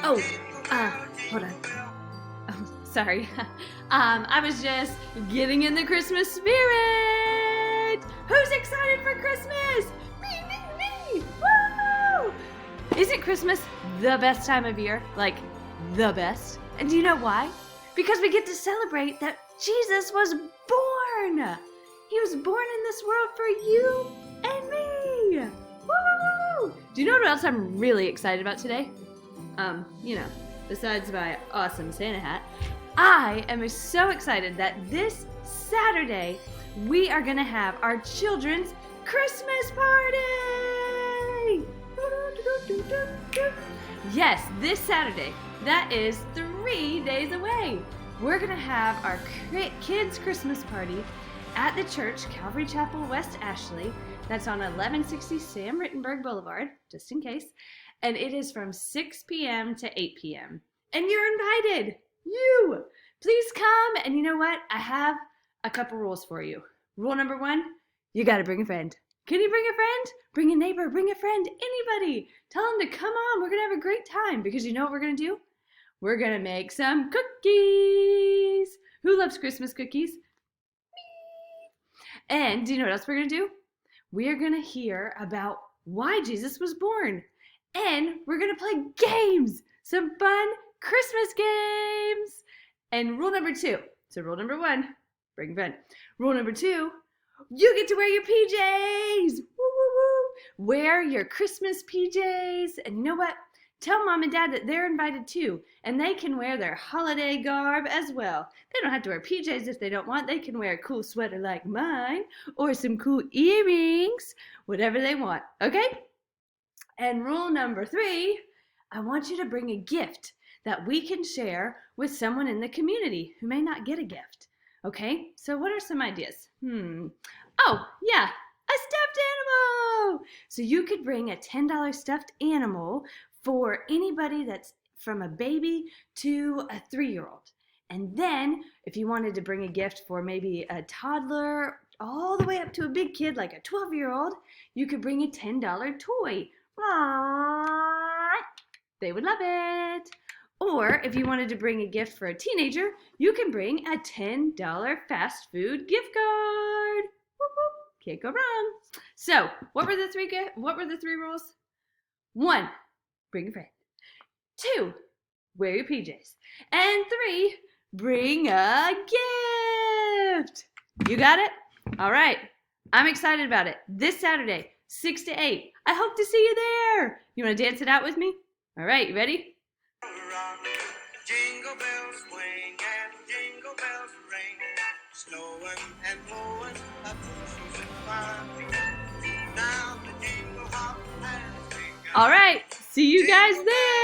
Oh, hold on. Oh, sorry. I was just getting in the Christmas spirit. Who's excited for Christmas? Me. Woo! Isn't Christmas the best time of year? Like, the best? And do you know why? Because we get to celebrate that Jesus was born. He was born in this world for you and me. Woo! Do you know what else I'm really excited about today? Besides my awesome Santa hat, I am so excited that this Saturday we are going to have our children's Christmas party! Yes, this Saturday. That is 3 days away. We're going to have our kids' Christmas party at the church, Calvary Chapel, West Ashley. That's on 1160 Sam Rittenberg Boulevard, just in case. And it is from 6 p.m. to 8 p.m. And you're invited. You! Please come. And you know what? I have a couple rules for you. Rule number 1, you got to bring a friend. Can you bring a friend? Bring a neighbor, bring a friend, anybody. Tell them to come on. We're going to have a great time because you know what we're going to do? We're going to make some cookies. Who loves Christmas cookies? Me. And do you know what else we're going to do? We are going to hear about why Jesus was born. And we're going to play games, some fun Christmas games. And rule number 2, so rule number 1, bring a friend. Rule number 2, you get to wear your PJs. Woo, woo, woo. Wear your Christmas PJs. And you know what? Tell mom and dad that they're invited too. And they can wear their holiday garb as well. They don't have to wear PJs if they don't want. They can wear a cool sweater like mine or some cool earrings, whatever they want. Okay? And rule number 3, I want you to bring a gift that we can share with someone in the community who may not get a gift. Okay, so what are some ideas? Oh, yeah, a stuffed animal! So you could bring a $10 stuffed animal for anybody that's from a baby to a 3-year-old. And then if you wanted to bring a gift for maybe a toddler all the way up to a big kid like a 12-year-old, you could bring a $10 toy. They would love it. Or if you wanted to bring a gift for a teenager, you can bring a $10 fast food gift card. Whoop, whoop. Can't go wrong. So, what were the three rules? 1, bring a friend. 2, wear your PJs. And 3, bring a gift. You got it? All right. I'm excited about it. This Saturday, 6 to 8. I hope to see you there. You want to dance it out with me? All right, you ready? Jingle bells swing and jingle bells ring, snowing and blowing up the fun. Now the jingle hop has begun. All right, see you guys there.